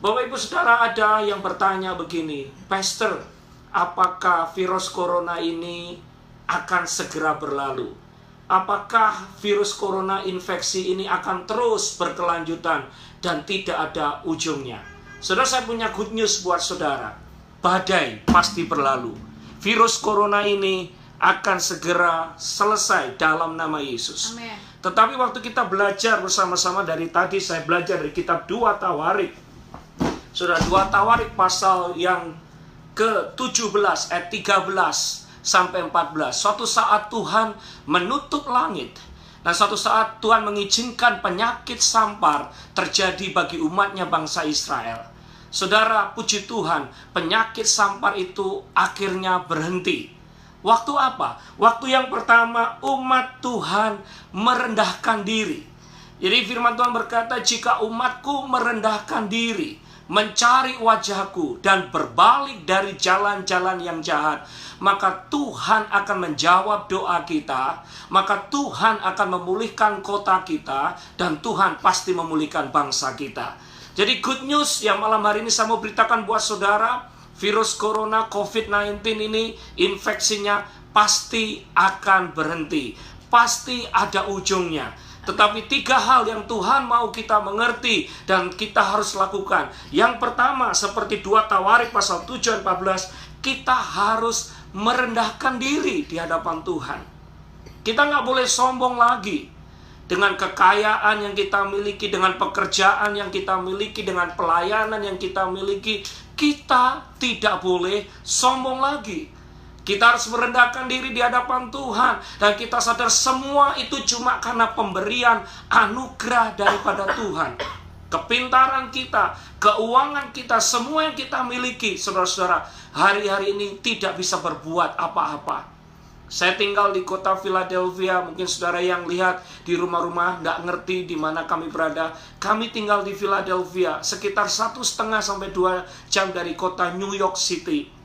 Bapak Ibu Saudara, ada yang bertanya begini, Pastor, apakah virus corona ini akan segera berlalu? Apakah virus corona infeksi ini akan terus berkelanjutan dan tidak ada ujungnya? Saudara, saya punya good news buat saudara. Badai pasti berlalu. Virus corona ini akan segera selesai dalam nama Yesus. Amen. Tetapi waktu kita belajar bersama-sama dari tadi, saya belajar dari kitab 2 Tawarik. Sudah 2 Tawarik pasal yang ke-17 ayat 13 sampai 14. Suatu saat Tuhan menutup langit. Dan suatu saat Tuhan mengizinkan penyakit sampar terjadi bagi umatnya bangsa Israel. Saudara, puji Tuhan, penyakit sampar itu akhirnya berhenti. Waktu apa? Waktu yang pertama umat Tuhan merendahkan diri. Jadi firman Tuhan berkata, jika umatku merendahkan diri, mencari wajahku dan berbalik dari jalan-jalan yang jahat, maka Tuhan akan menjawab doa kita, maka Tuhan akan memulihkan kota kita, dan Tuhan pasti memulihkan bangsa kita. Jadi good news yang malam hari ini saya mau beritakan buat saudara, virus corona COVID-19 ini infeksinya pasti akan berhenti, pasti ada ujungnya. Tetapi 3 hal yang Tuhan mau kita mengerti dan kita harus lakukan. Yang pertama, seperti 2 Tawarik pasal 7 dan 14, kita harus merendahkan diri di hadapan Tuhan. Kita nggak boleh sombong lagi dengan kekayaan yang kita miliki, dengan pekerjaan yang kita miliki, dengan pelayanan yang kita miliki. Kita tidak boleh sombong lagi. Kita harus merendahkan diri di hadapan Tuhan. Dan kita sadar semua itu cuma karena pemberian anugerah daripada Tuhan. Kepintaran kita, keuangan kita, semua yang kita miliki, saudara-saudara, hari-hari ini tidak bisa berbuat apa-apa. Saya tinggal di kota Philadelphia. Mungkin saudara yang lihat di rumah-rumah nggak ngerti di mana kami berada. Kami tinggal di Philadelphia, sekitar 1,5 sampai 2 jam dari kota New York City.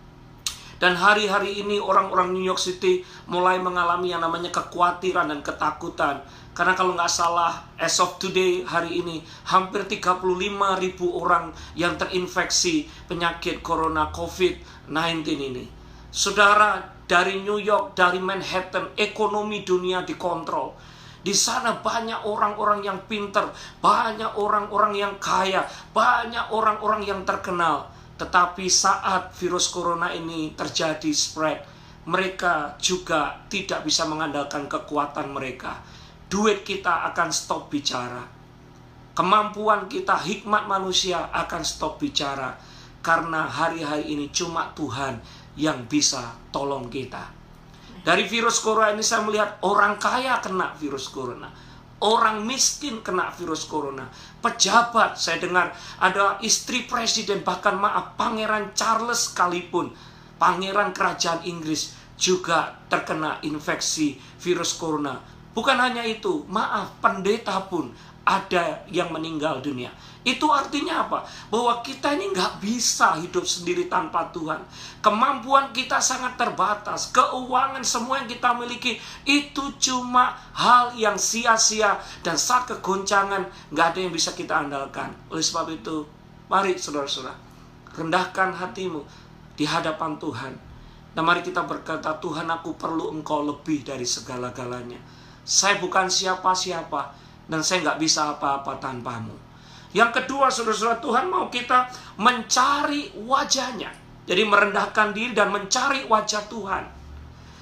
Dan hari-hari ini orang-orang New York City mulai mengalami yang namanya kekhawatiran dan ketakutan. Karena kalau nggak salah, as of today, hari ini, hampir 35.000 orang yang terinfeksi penyakit corona COVID-19 ini. Saudara, dari New York, dari Manhattan, ekonomi dunia dikontrol. Di sana banyak orang-orang yang pintar, banyak orang-orang yang kaya, banyak orang-orang yang terkenal. Tetapi saat virus corona ini terjadi spread, mereka juga tidak bisa mengandalkan kekuatan mereka. Duit kita akan stop bicara. Kemampuan kita, hikmat manusia akan stop bicara. Karena hari-hari ini cuma Tuhan yang bisa tolong kita. Dari virus corona ini saya melihat orang kaya kena virus corona, orang miskin kena virus corona, pejabat, saya dengar ada istri presiden, bahkan Pangeran Charles sekalipun, pangeran kerajaan Inggris juga terkena infeksi virus corona. Bukan hanya itu, pendeta pun ada yang meninggal dunia. Itu artinya apa? Bahwa kita ini nggak bisa hidup sendiri tanpa Tuhan. Kemampuan kita sangat terbatas. Keuangan semua yang kita miliki itu cuma hal yang sia-sia. Dan saat kegoncangan nggak ada yang bisa kita andalkan. Oleh sebab itu, mari saudara-saudara, rendahkan hatimu di hadapan Tuhan. Dan mari kita berkata, Tuhan, aku perlu Engkau lebih dari segala-galanya. Saya bukan siapa-siapa dan saya nggak bisa apa-apa tanpamu. Yang kedua, saudara-saudara, Tuhan mau kita mencari wajahnya. Jadi merendahkan diri dan mencari wajah Tuhan.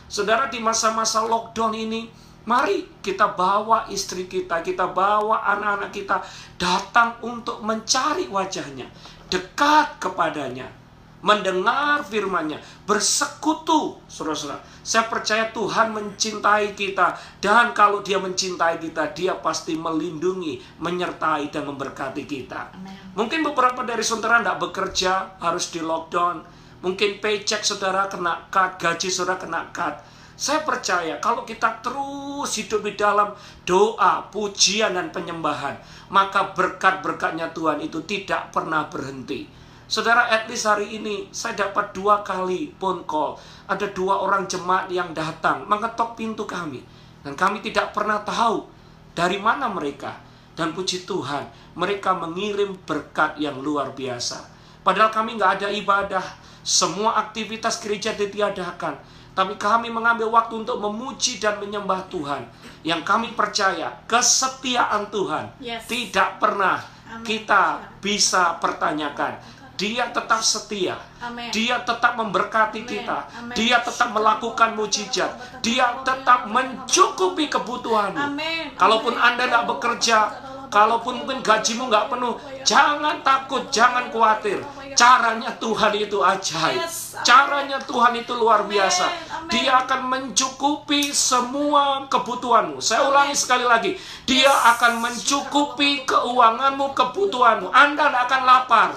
Saudara, di masa-masa lockdown ini, mari kita bawa istri kita bawa anak-anak kita datang untuk mencari wajahnya, dekat kepadanya, mendengar firman-Nya, bersekutu. Saudara-saudara, saya percaya Tuhan mencintai kita. Dan kalau Dia mencintai kita, Dia pasti melindungi, menyertai, dan memberkati kita. Amen. Mungkin beberapa dari saudara tidak bekerja, harus di lockdown. Mungkin paycheck saudara kena cut, gaji saudara kena cut. Saya percaya kalau kita terus hidup di dalam doa, pujian, dan penyembahan, maka berkat-berkatnya Tuhan itu tidak pernah berhenti. Saudara, at least hari ini saya dapat 2 kali phone call. Ada 2 orang jemaat yang datang mengetok pintu kami. Dan kami tidak pernah tahu dari mana mereka. Dan puji Tuhan, mereka mengirim berkat yang luar biasa. Padahal kami nggak ada ibadah, semua aktivitas gereja ditiadakan. Tapi kami mengambil waktu untuk memuji dan menyembah Tuhan. Yang kami percaya, kesetiaan Tuhan tidak pernah kita bisa pertanyakan. Dia tetap setia. Dia tetap memberkati kita. Dia tetap melakukan mujizat. Dia tetap mencukupi kebutuhanmu. Kalaupun Anda tidak bekerja, kalaupun mungkin gajimu nggak penuh, jangan takut, jangan khawatir. Caranya Tuhan itu ajaib. Caranya Tuhan itu luar biasa. Dia akan mencukupi semua kebutuhanmu. Saya ulangi sekali lagi. Dia akan mencukupi keuanganmu, kebutuhanmu. Anda tidak akan lapar.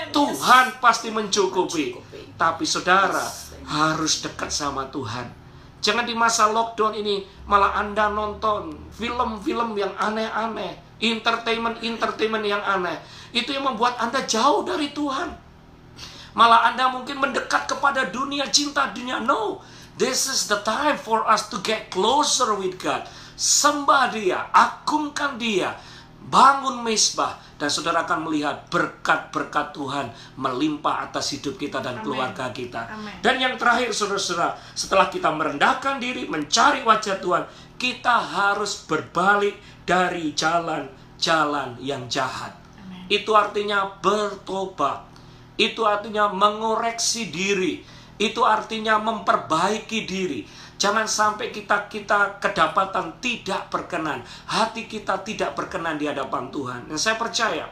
Tuhan pasti mencukupi. Tapi saudara harus dekat sama Tuhan. Jangan di masa lockdown ini malah Anda nonton film-film yang aneh-aneh, entertainment yang aneh. Itu yang membuat Anda jauh dari Tuhan. Malah Anda mungkin mendekat kepada dunia, cinta dunia. No, this is the time for us to get closer with God. Sembah Dia, agungkan Dia, bangun mezbah, dan saudara akan melihat berkat-berkat Tuhan melimpah atas hidup kita dan keluarga kita. Dan yang terakhir, saudara-saudara, setelah kita merendahkan diri, mencari wajah Tuhan, kita harus berbalik dari jalan-jalan yang jahat. Itu artinya bertobat. Itu artinya mengoreksi diri. Itu artinya memperbaiki diri. Jangan sampai kita kedapatan tidak berkenan. Hati kita tidak berkenan di hadapan Tuhan. Dan saya percaya,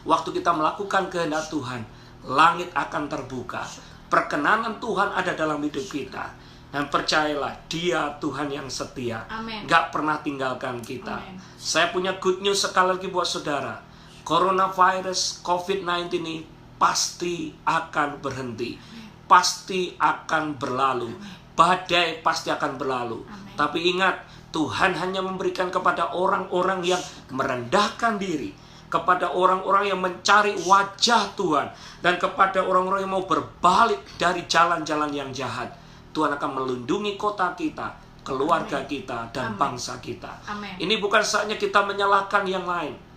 waktu kita melakukan kehendak Tuhan, langit akan terbuka. Perkenanan Tuhan ada dalam hidup kita. Dan percayalah, Dia Tuhan yang setia. Gak pernah tinggalkan kita. Saya punya good news sekali lagi buat saudara. Coronavirus, COVID-19 ini pasti akan berhenti. Pasti akan berlalu. Badai pasti akan berlalu. Tapi ingat, Tuhan hanya memberikan kepada orang-orang yang merendahkan diri, kepada orang-orang yang mencari wajah Tuhan, dan kepada orang-orang yang mau berbalik dari jalan-jalan yang jahat. Tuhan akan melindungi kota kita, keluarga kita, dan bangsa kita. Ini bukan saatnya kita menyalahkan yang lain.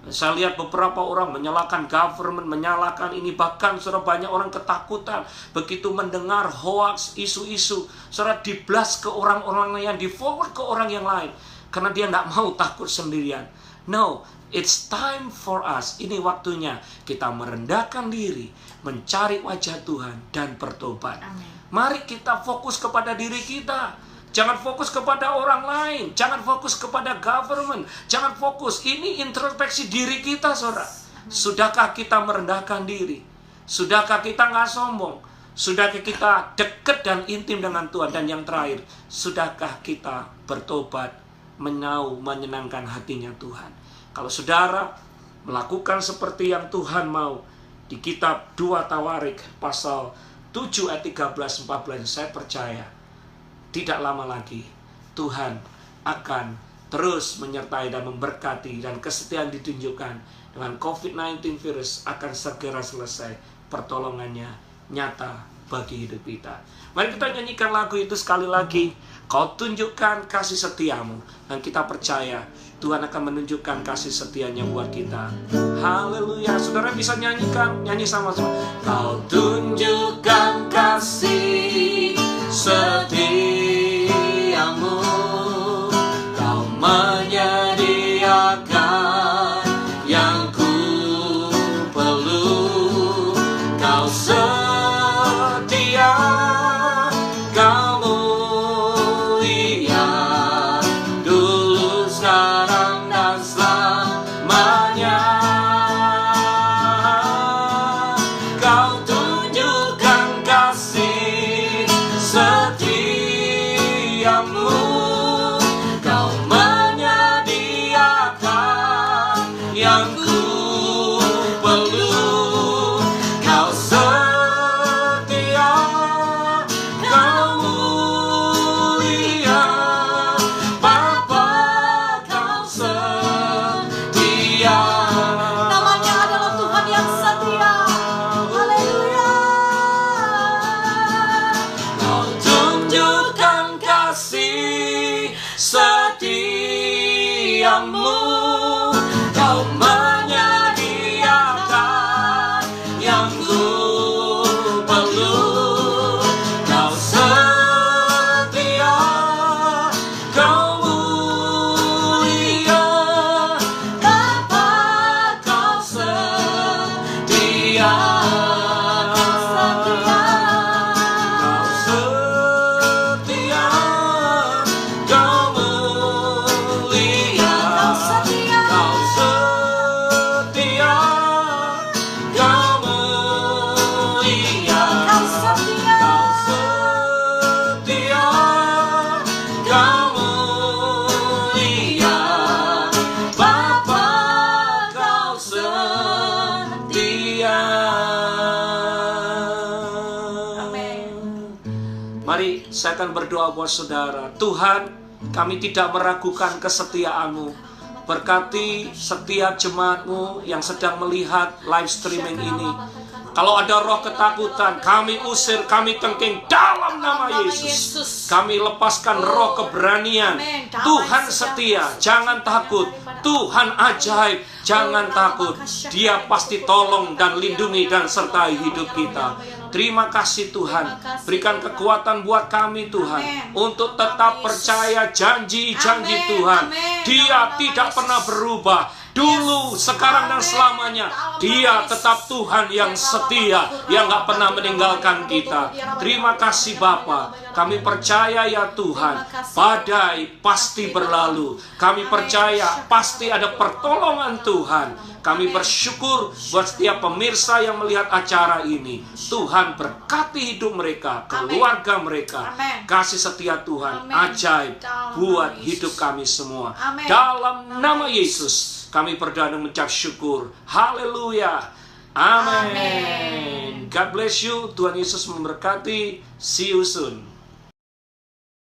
Saya lihat beberapa orang menyalahkan government, menyalahkan ini. Bahkan saudara, banyak orang ketakutan begitu mendengar hoax, isu-isu. Saudara, di-blast ke orang-orang yang di-forward ke orang yang lain. Karena dia tidak mau takut sendirian. No, it's time for us. Ini waktunya kita merendahkan diri, mencari wajah Tuhan, dan bertobat. Mari kita fokus kepada diri kita. Jangan fokus kepada orang lain. Jangan fokus kepada government. Jangan fokus. Ini introspeksi diri kita, saudara. Sudahkah kita merendahkan diri? Sudahkah kita nggak sombong? Sudahkah kita dekat dan intim dengan Tuhan? Dan yang terakhir, sudahkah kita bertobat, menyenangkan hatinya Tuhan? Kalau saudara melakukan seperti yang Tuhan mau, di kitab 2 Tawarik pasal 7 ayat 13-14, saya percaya tidak lama lagi Tuhan akan terus menyertai dan memberkati, dan kesetiaan ditunjukkan dengan COVID-19 virus akan segera selesai. Pertolongannya nyata bagi hidup kita. Mari kita nyanyikan lagu itu sekali lagi. Kau tunjukkan kasih setiamu, dan kita percaya Tuhan akan menunjukkan kasih setianya buat kita. Haleluya. Saudara bisa nyanyikan, nyanyi sama-sama. Kau tunjukkan kasih setiamu, Kau menyediakan yang ku perlu. Kau setia, Kau mulia, dulu, sekarang, dan selamanya. Kau tunjukkan kasih Mari saya akan berdoa buat saudara. Tuhan, kami tidak meragukan kesetiaan-Mu. Berkati setiap jemaat-Mu yang sedang melihat live streaming ini. Kalau ada roh ketakutan, kami usir, kami tengking dalam nama Yesus. Kami lepaskan roh keberanian. Tuhan setia, jangan takut. Tuhan ajaib, jangan takut. Dia pasti tolong dan lindungi dan sertai hidup kita. Terima kasih Tuhan. Berikan kekuatan buat kami Tuhan, untuk tetap percaya janji-janji Tuhan. Dia tidak pernah berubah. Dulu, sekarang, dan selamanya. Dia tetap Tuhan yang setia, yang gak pernah meninggalkan kita. Terima kasih Bapa. Kami percaya ya Tuhan, badai pasti berlalu. Kami percaya pasti ada pertolongan Tuhan. Kami bersyukur buat setiap pemirsa yang melihat acara ini. Tuhan berkati hidup mereka, keluarga mereka. Kasih setia Tuhan ajaib buat hidup kami semua. Dalam nama Yesus kami berdoa dan mengucap syukur. Haleluya. Amin. God bless you. Tuhan Yesus memberkati. See you soon.